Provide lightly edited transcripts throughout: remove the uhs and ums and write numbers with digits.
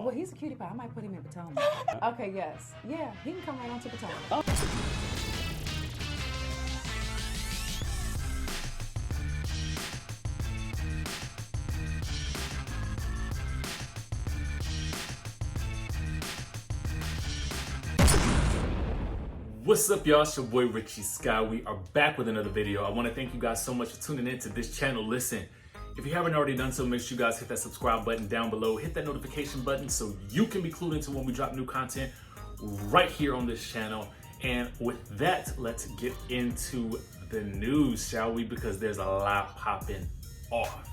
Well, he's a cutie pie. I might put him in Potomac. Okay, yes. Yeah, he can come right on to Potomac. Oh. What's up, y'all? It's your boy Richie Sky. We are back with another video. I want to thank you guys so much for tuning in to this channel. Listen, if you haven't already done so, make sure you guys hit that subscribe button down below. Hit that notification button so you can be clued into when we drop new content right here on this channel. And with that, let's get into the news, shall we? Because there's a lot popping off.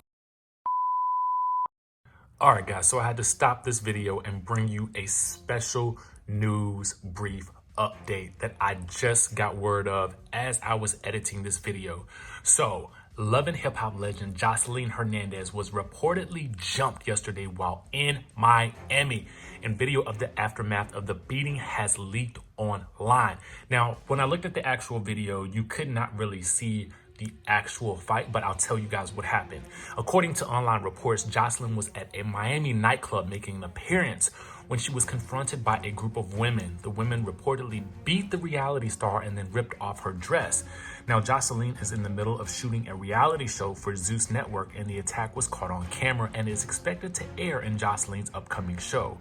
All right, guys, so I had to stop this video and bring you a special news brief update that I just got word of as I was editing this video. So, Love and Hip Hop legend JOSELINE Hernandez was reportedly jumped yesterday while in Miami, and video of the aftermath of the beating has leaked online. Now, when I looked at the actual video, you could not really see the actual fight, but I'll tell you guys what happened. According to online reports, JOSELINE was at a Miami nightclub making an appearance when she was confronted by a group of women. The women reportedly beat the reality star and then ripped off her dress. Now, JOSELINE is in the middle of shooting a reality show for Zeus Network, and the attack was caught on camera and is expected to air in JOSELINE's upcoming show.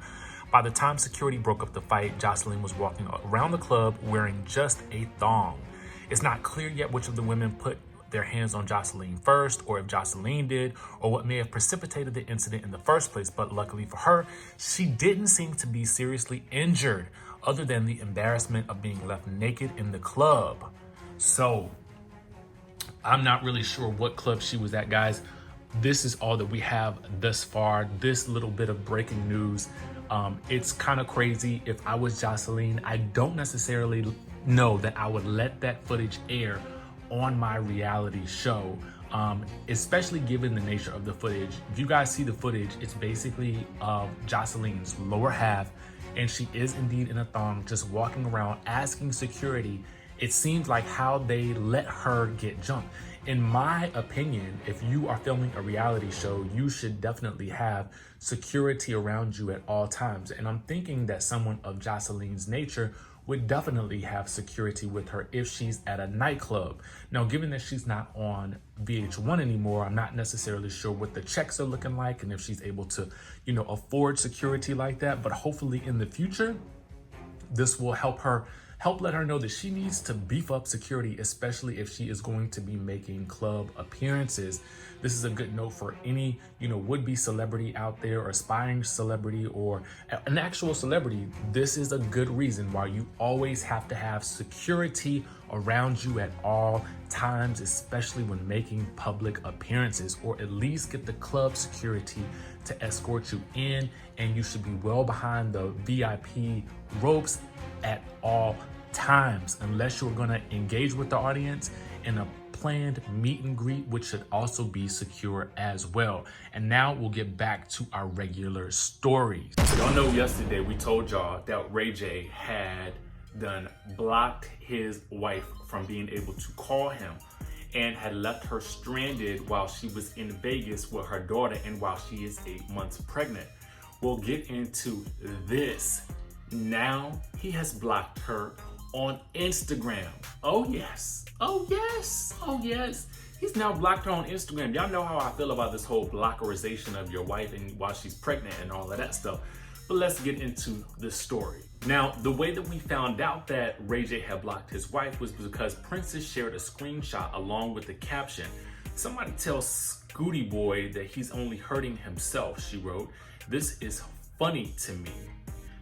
By the time security broke up the fight, JOSELINE was walking around the club wearing just a thong. It's not clear yet which of the women put their hands on JOSELINE first, or if JOSELINE did, or what may have precipitated the incident in the first place. But luckily for her, she didn't seem to be seriously injured, other than the embarrassment of being left naked in the club. So I'm not really sure what club she was at, guys. This is all that we have thus far, this little bit of breaking news. It's kind of crazy. If I was JOSELINE, I don't necessarily know that I would let that footage air on my reality show, especially given the nature of the footage. If you guys see the footage, it's basically JOSELINE's lower half, and she is indeed in a thong, just walking around asking security. It seems like how they let her get jumped. In my opinion, if you are filming a reality show, you should definitely have security around you at all times. And I'm thinking that someone of JOSELINE's nature would definitely have security with her if she's at a nightclub. Now, given that she's not on VH1 anymore, I'm not necessarily sure what the checks are looking like and if she's able to, afford security like that. But hopefully in the future, this will help let her know that she needs to beef up security, especially if she is going to be making club appearances. This is a good note for any, would-be celebrity out there, or aspiring celebrity, or an actual celebrity. This is a good reason why you always have to have security around you at all times, especially when making public appearances, or at least get the club security to escort you in, and you should be well behind the VIP ropes at all times, unless you're gonna engage with the audience in a planned meet and greet, which should also be secure as well. And now we'll get back to our regular stories. Y'all know yesterday we told y'all that Ray J had done blocked his wife from being able to call him, and had left her stranded while she was in Vegas with her daughter, and while she is 8 months pregnant. We'll get into this. Now he has blocked her on Instagram. Oh yes, oh yes, oh yes. He's now blocked her on Instagram. Y'all know how I feel about this whole blockerization of your wife and while she's pregnant and all of that stuff. But let's get into the story. Now, the way that we found out that Ray J had blocked his wife was because Princess shared a screenshot along with the caption. "Somebody tell Scooty Boy that he's only hurting himself," she wrote. "This is funny to me."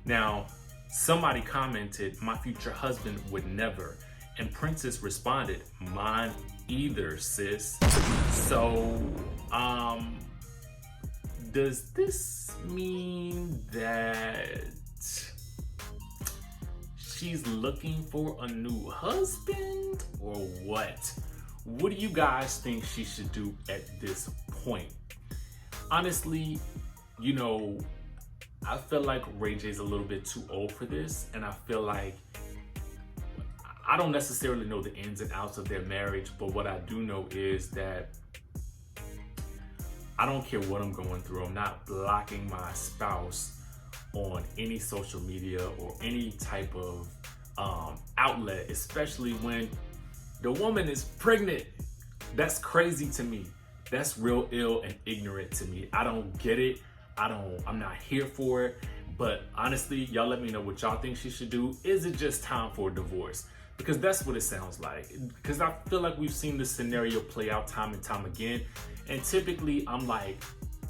Now, somebody commented, "My future husband would never." And Princess responded, "Mine either, sis." So, does this mean that she's looking for a new husband, or what? What do you guys think she should do at this point? Honestly, I feel like Ray J's a little bit too old for this, and I feel like I don't necessarily know the ins and outs of their marriage, but what I do know is that I don't care what I'm going through. I'm not blocking my spouse on any social media or any type of outlet, especially when the woman is pregnant. That's crazy to me. That's real ill and ignorant to me. I don't get it. I'm not here for it. But honestly, y'all let me know what y'all think she should do. Is it just time for a divorce? Because that's what it sounds like. Because I feel like we've seen this scenario play out time and time again. And typically I'm like,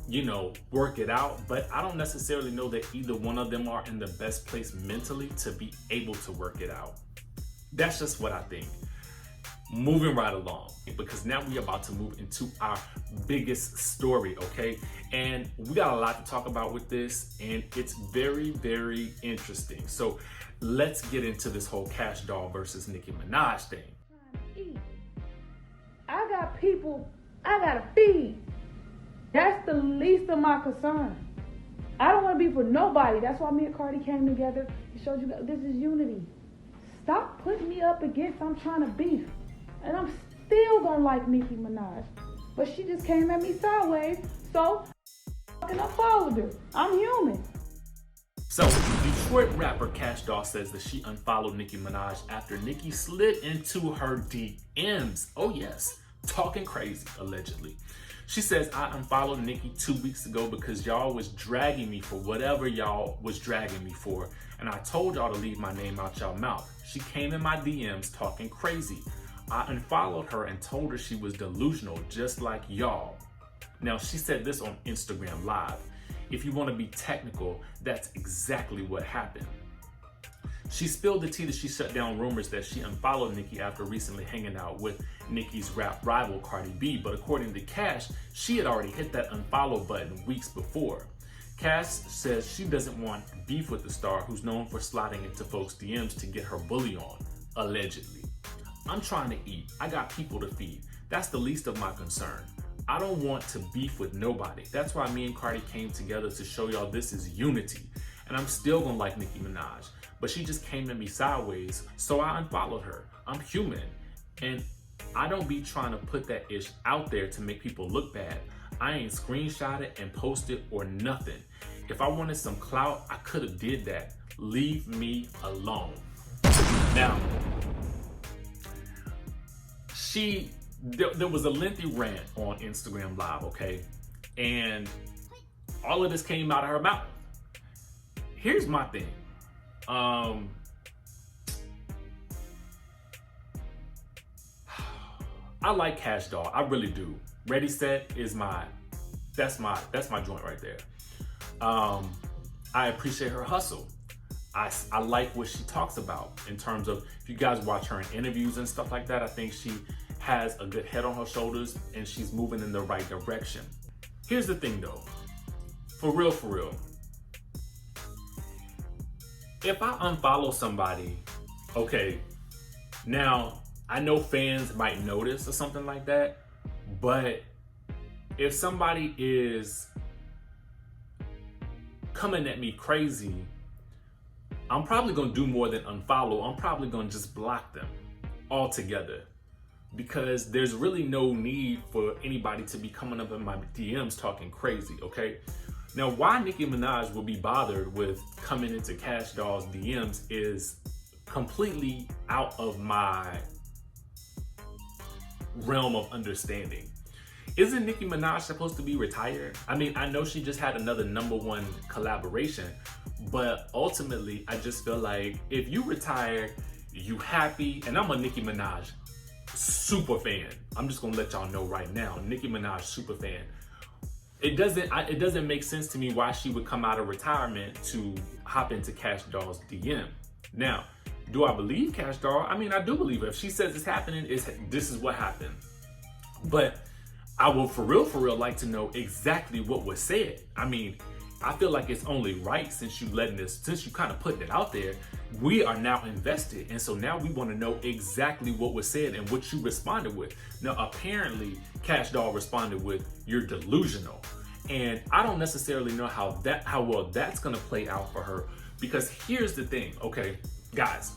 you know, work it out. But I don't necessarily know that either one of them are in the best place mentally to be able to work it out. That's just what I think. Moving right along, because now we're about to move into our biggest story, okay? And we got a lot to talk about with this, and it's very, very interesting. So let's get into this whole Kash Doll versus Nicki Minaj thing. I got people I gotta feed. That's the least of my concern. I don't want to be for nobody. That's why me and Cardi came together and showed you this is unity. Stop putting me up against I'm trying to beef. And I'm still gonna like Nicki Minaj. But she just came at me sideways, so I followed her. I'm human. So, Detroit rapper Kash Doll says that she unfollowed Nicki Minaj after Nicki slid into her DMs. Oh yes, talking crazy, allegedly. She says, I unfollowed Nicki 2 weeks ago because y'all was dragging me for whatever y'all was dragging me for. And I told y'all to leave my name out y'all mouth. She came in my DMs talking crazy. I unfollowed her and told her she was delusional, just like y'all. Now, she said this on Instagram Live. If you want to be technical, that's exactly what happened. She spilled the tea that she shut down rumors that she unfollowed Nicki after recently hanging out with Nicki's rap rival Cardi B, but according to Kash, she had already hit that unfollow button weeks before. Kash says she doesn't want beef with the star who's known for sliding into folks' DMs to get her bully on, allegedly. I'm trying to eat. I got people to feed. That's the least of my concern. I don't want to beef with nobody. That's why me and Cardi came together to show y'all this is unity. And I'm still gonna like Nicki Minaj, but she just came at me sideways, so I unfollowed her. I'm human, and I don't be trying to put that ish out there to make people look bad. I ain't screenshot it and post it or nothing. If I wanted some clout, I could have did that. Leave me alone. Now, there was a lengthy rant on Instagram Live, okay? And all of this came out of her mouth. Here's my thing. I like Kash Doll. I really do. Ready Set is that's my joint right there. I appreciate her hustle. I like what she talks about in terms of, if you guys watch her in interviews and stuff like that, I think she has a good head on her shoulders and she's moving in the right direction. Here's the thing though, for real. If I unfollow somebody, okay, now I know fans might notice or something like that, but if somebody is coming at me crazy, I'm probably gonna do more than unfollow. I'm probably gonna just block them altogether, because there's really no need for anybody to be coming up in my DMs talking crazy, okay? Now, why Nicki Minaj will be bothered with coming into Kash Doll's DMs is completely out of my realm of understanding. Isn't Nicki Minaj supposed to be retired? I mean, I know she just had another #1 collaboration, but ultimately, I just feel like if you retire, you happy, and I'm a Nicki Minaj super fan. I'm just gonna let y'all know right now, Nicki Minaj super fan. It doesn't make sense to me why she would come out of retirement to hop into Kash Doll's DM. Now, do I believe Kash Doll? I mean, I do believe her. If she says it's happening, this is what happened. But I will for real like to know exactly what was said. I mean, I feel like it's only right, since you kind of putting it out there, we are now invested. And so now we want to know exactly what was said and what you responded with. Now, apparently Kash Doll responded with, "You're delusional." And I don't necessarily know how well that's going to play out for her, because here's the thing. Okay, guys,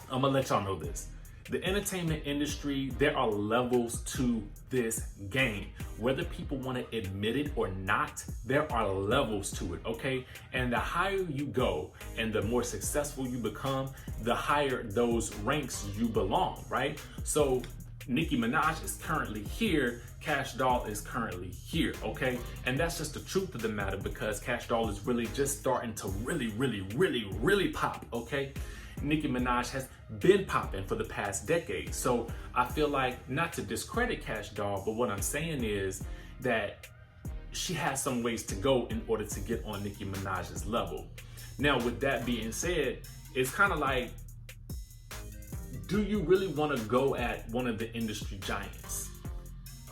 I'm going to let y'all know this. The entertainment industry, there are levels to this game. Whether people want to admit it or not, there are levels to it, okay? And the higher you go and the more successful you become, the higher those ranks you belong, right? So Nicki Minaj is currently here, Kash Doll is currently here, okay? And that's just the truth of the matter, because Kash Doll is really just starting to really pop, okay? Nicki Minaj has been popping for the past decade. So I feel like, not to discredit Kash Doll, but what I'm saying is that she has some ways to go in order to get on Nicki Minaj's level. Now, with that being said, it's kind of like, do you really want to go at one of the industry giants?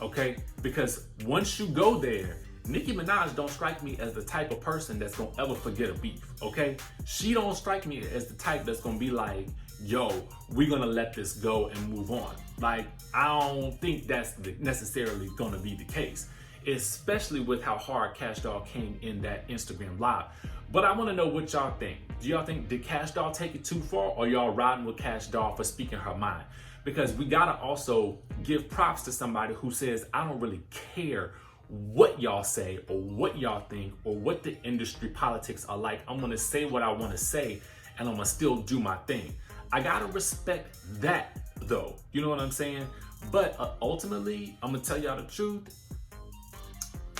Okay? Because once you go there, Nicki Minaj don't strike me as the type of person that's gonna ever forget a beef, okay? She don't strike me as the type that's gonna be like, yo, we're gonna let this go and move on. Like, I don't think that's necessarily gonna be the case, especially with how hard Kash Doll came in that Instagram live. But I wanna know what y'all think. Do y'all think, did Kash Doll take it too far, or y'all riding with Kash Doll for speaking her mind? Because we gotta also give props to somebody who says, I don't really care what y'all say or what y'all think or what the industry politics are like. I'm gonna say what I wanna say and I'm gonna still do my thing. I gotta respect that though, you know what I'm saying? But ultimately, I'm gonna tell y'all the truth,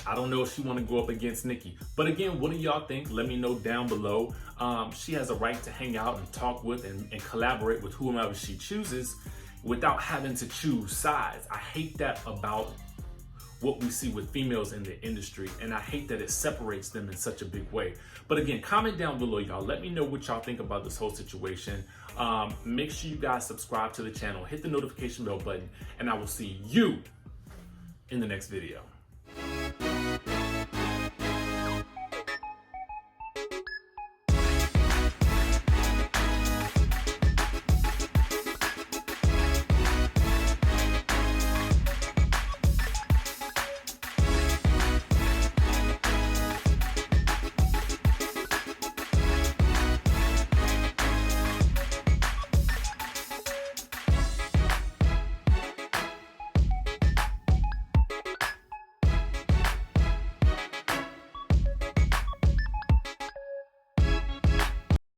I don't know if she wanna go up against Nicki. But again, what do y'all think? Let me know down below. She has a right to hang out and talk with and collaborate with whomever she chooses without having to choose sides. I hate that about what we see with females in the industry, and I hate that it separates them in such a big way. But again, comment down below, y'all. Let me know what y'all think about this whole situation. Make sure you guys subscribe to the channel, hit the notification bell button, and I will see you in the next video.